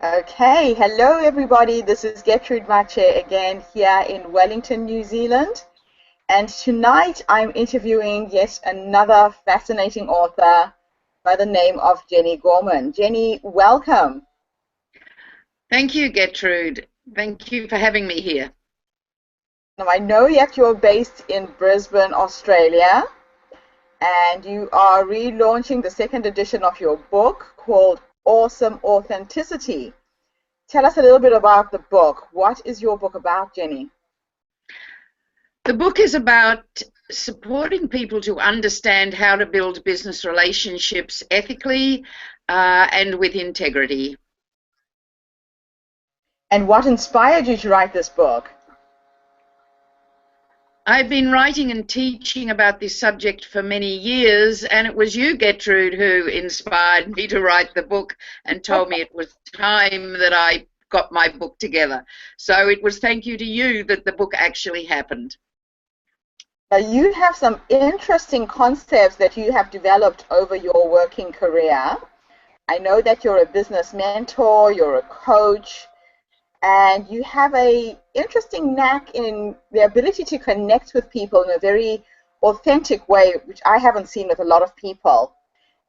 Okay, hello everybody. This is Gertrude Mache again here in Wellington, New Zealand. And tonight I'm interviewing yet another fascinating author by the name of Jennie Gorman. Jennie, welcome. Thank you, Gertrude. Thank you for having me here. Now I know that you're based in Brisbane, Australia, and you are relaunching the second edition of your book called Awesome Authenticity. Tell us a little bit about the book. What is your book about, Jennie? The book is about supporting people to understand how to build business relationships ethically and with integrity. And what inspired you to write this book? I've been writing and teaching about this subject for many years, and it was you, Gertrude, who inspired me to write the book and told me it was time that I got my book together. So it was thank you to you that the book actually happened. Now, you have some interesting concepts that you have developed over your working career. I know that you're a business mentor, you're a coach, and you have a interesting knack in the ability to connect with people in a very authentic way, which I haven't seen with a lot of people.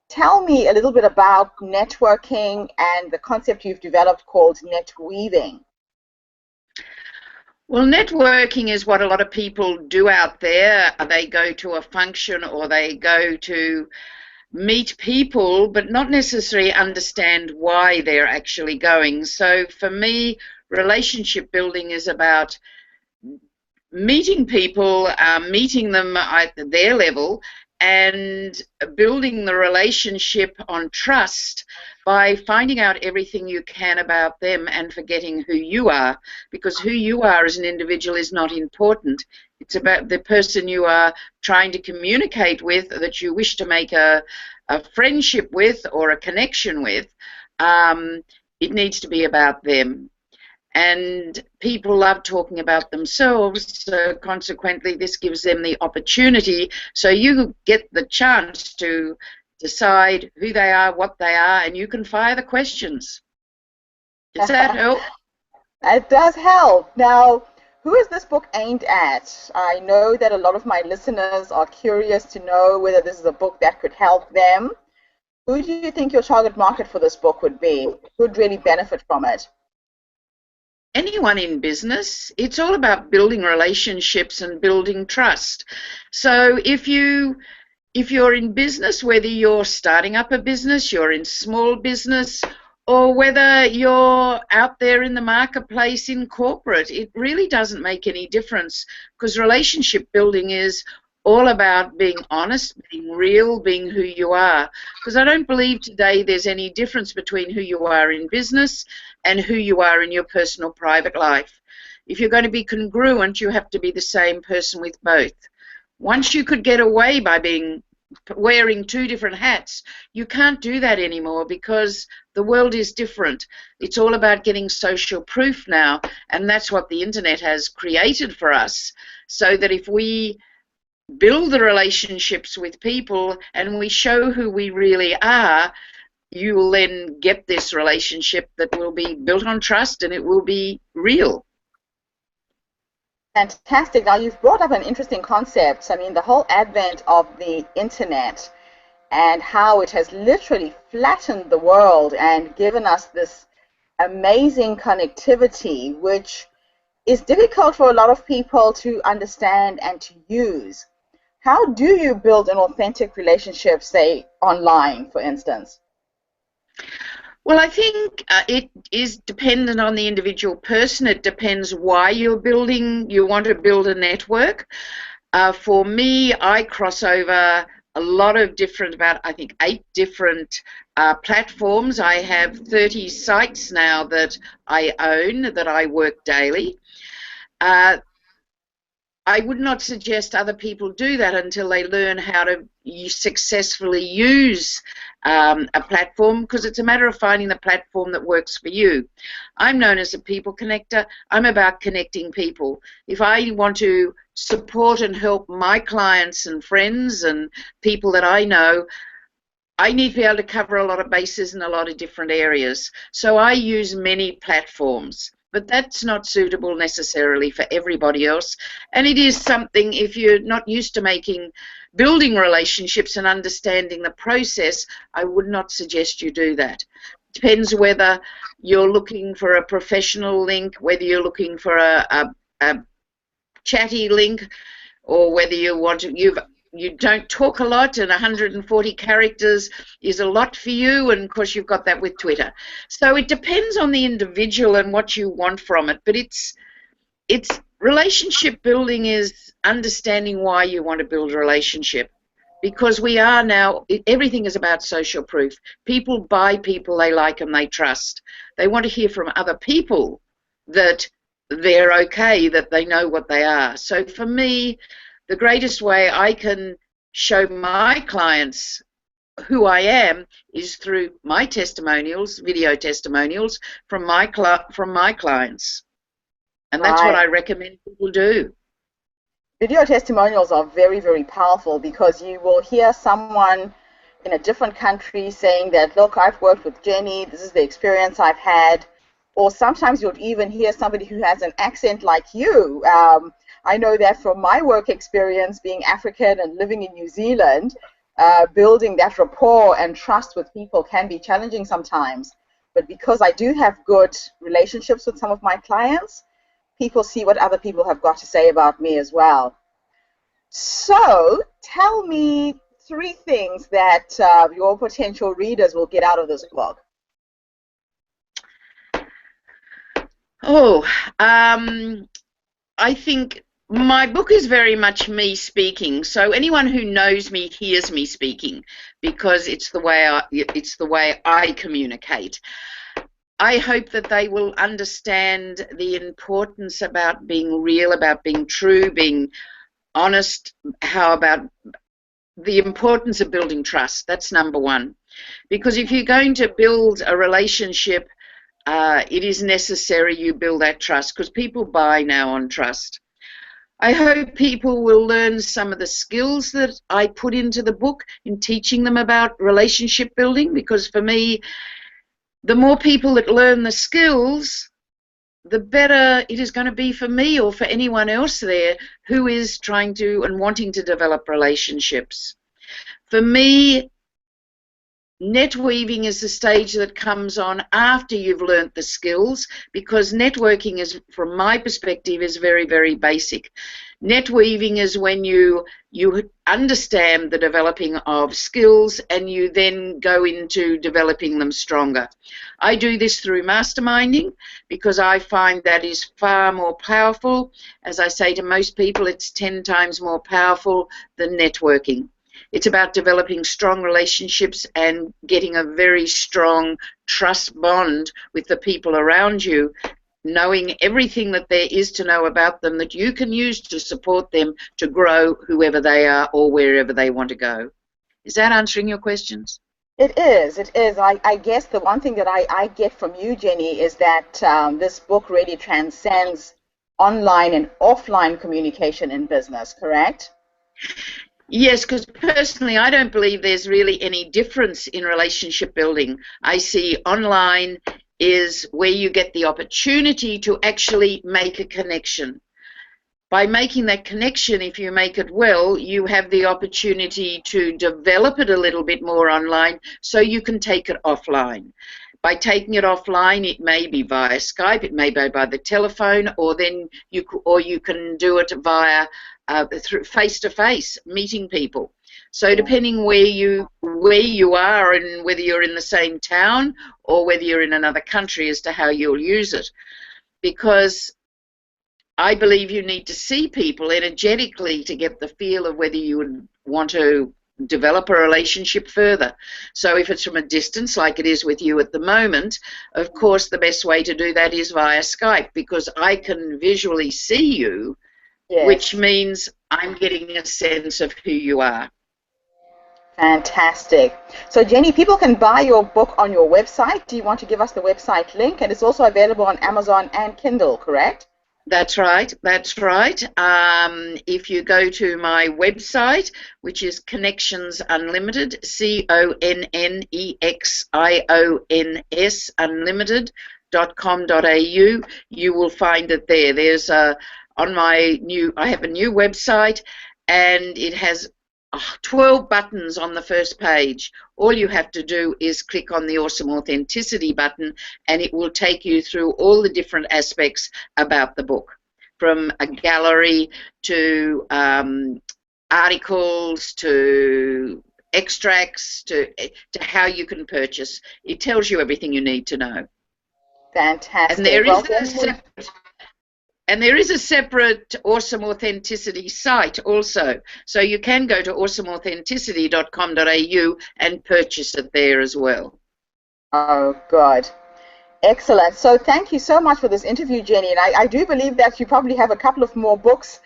Tell me a little bit about networking and the concept you've developed called net weaving. Well, networking is what a lot of people do out there. They go to a function or they go to meet people, but not necessarily understand why they're actually going. So for me, relationship building is about meeting people, meeting them at their level, and building the relationship on trust by finding out everything you can about them and forgetting who you are, because who you are as an individual is not important. It's about the person you are trying to communicate with, that you wish to make a friendship with or a connection with. It needs to be about them. And people love talking about themselves, so consequently this gives them the opportunity, so you get the chance to decide who they are, what they are, and you can fire the questions. Does that help? It does help. Now, who is this book aimed at? I know that a lot of my listeners are curious to know whether this is a book that could help them. Who do you think your target market for this book would be? Who would really benefit from it? Anyone in business. It's all about building relationships and building trust. So if you're in business, whether you're starting up a business, you're in small business, or whether you're out there in the marketplace in corporate, it really doesn't make any difference, because relationship building is all about being honest, being real, being who you are. Because I don't believe today there's any difference between who you are in business and who you are in your personal private life. If you're going to be congruent, you have to be the same person with both. Once you could get away by wearing two different hats, you can't do that anymore, because the world is different. It's all about getting social proof now, and that's what the internet has created for us, so that if we build the relationships with people and we show who we really are, you will then get this relationship that will be built on trust and it will be real. Fantastic. Now, you've brought up an interesting concept. I mean, the whole advent of the internet and how it has literally flattened the world and given us this amazing connectivity, which is difficult for a lot of people to understand and to use. How do you build an authentic relationship, say, online, for instance? Well, I think it is dependent on the individual person. It depends why you want to build a network. For me, I cross over a lot of different, about I think 8 different platforms. I have 30 sites now that I own, that I work daily. I would not suggest other people do that until they learn how to successfully use a platform, because it's a matter of finding the platform that works for you. I'm known as a people connector. I'm about connecting people. If I want to support and help my clients and friends and people that I know, I need to be able to cover a lot of bases in a lot of different areas. So I use many platforms, but that's not suitable necessarily for everybody else. And it is something, if you're not used to building relationships and understanding the process, I would not suggest you do that. Depends whether you're looking for a professional link, whether you're looking for a chatty link, or whether you don't talk a lot, and 140 characters is a lot for you, and of course you've got that with Twitter. So it depends on the individual and what you want from it, but it's relationship building is understanding why you want to build a relationship, because we are now, everything is about social proof. People buy people they like and they trust. They want to hear from other people that they're okay, that they know what they are. So for me, the greatest way I can show my clients who I am is through my testimonials, video testimonials from my clients. And that's what I recommend people do. Video testimonials are very, very powerful, because you will hear someone in a different country saying that, look, I've worked with Jenny, this is the experience I've had. Or sometimes you'll even hear somebody who has an accent like you. I know that from my work experience being African and living in New Zealand, building that rapport and trust with people can be challenging sometimes. But because I do have good relationships with some of my clients, people see what other people have got to say about me as well. So tell me 3 things that your potential readers will get out of this book. I think my book is very much me speaking. So anyone who knows me hears me speaking, because it's the way I communicate. I hope that they will understand the importance about being real, about being true, being honest, about the importance of building trust. That's number 1. Because if you're going to build a relationship, it is necessary you build that trust, because people buy now on trust. I hope people will learn some of the skills that I put into the book in teaching them about relationship building, because for me, the more people that learn the skills, the better it is going to be for me or for anyone else there who is trying to and wanting to develop relationships. For me, netweaving is the stage that comes on after you've learnt the skills, because networking is, from my perspective, is very, very basic. Netweaving is when you understand the developing of skills and you then go into developing them stronger. I do this through masterminding, because I find that is far more powerful. As I say to most people, it's 10 times more powerful than networking. It's about developing strong relationships and getting a very strong trust bond with the people around you, knowing everything that there is to know about them that you can use to support them to grow, whoever they are or wherever they want to go. Is that answering your questions? It is. It is. I guess the one thing that I get from you, Jenny, is that this book really transcends online and offline communication in business, correct? Yes, because personally I don't believe there's really any difference in relationship building. I see online is where you get the opportunity to actually make a connection. By making that connection, if you make it well, you have the opportunity to develop it a little bit more online, so you can take it offline. By taking it offline, it may be via Skype, it may be by the telephone, or then you can do it via through face-to-face, meeting people. So depending where you are and whether you're in the same town or whether you're in another country as to how you'll use it. Because I believe you need to see people energetically to get the feel of whether you would want to develop a relationship further. So if it's from a distance, like it is with you at the moment, of course the best way to do that is via Skype, because I can visually see you, yes, which means I'm getting a sense of who you are. Fantastic. So Jenny, people can buy your book on your website. Do you want to give us the website link? And it's also available on Amazon and Kindle, correct? That's right. That's right. If you go to my website, which is Connections Unlimited, CONNEXIONS Unlimited.com.au, you will find it there. There's on my new. I have a new website, and it has 12 buttons on the first page. All you have to do is click on the Awesome Authenticity button, and it will take you through all the different aspects about the book, from a gallery to articles to extracts to how you can purchase. It tells you everything you need to know. Fantastic. And there is a separate Awesome Authenticity site also. So you can go to awesomeauthenticity.com.au and purchase it there as well. Oh, good. Excellent. So thank you so much for this interview, Jenny. And I do believe that you probably have a couple of more books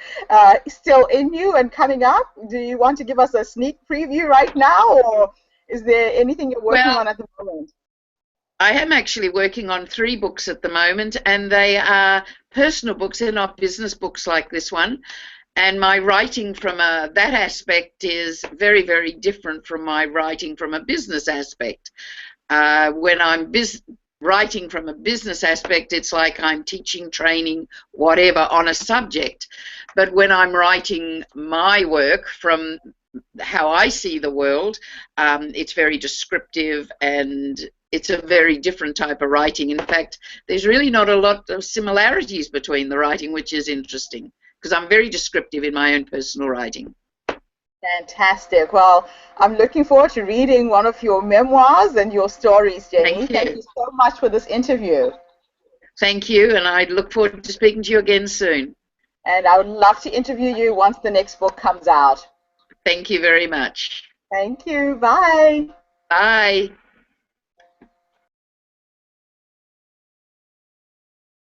still in you and coming up. Do you want to give us a sneak preview right now, or is there anything you're working on at the moment? I am actually working on 3 books at the moment, and they are personal books. They're not business books like this one. And my writing from that aspect is very, very different from my writing from a business aspect. When I'm writing from a business aspect, it's like I'm teaching, training, whatever on a subject. But when I'm writing my work from how I see the world, it's very descriptive, and it's a very different type of writing. In fact, there's really not a lot of similarities between the writing, which is interesting, because I'm very descriptive in my own personal writing. Fantastic. Well, I'm looking forward to reading one of your memoirs and your stories, Jenny. Thank you so much for this interview. Thank you, and I look forward to speaking to you again soon. And I would love to interview you once the next book comes out. Thank you very much. Thank you. Bye. Bye.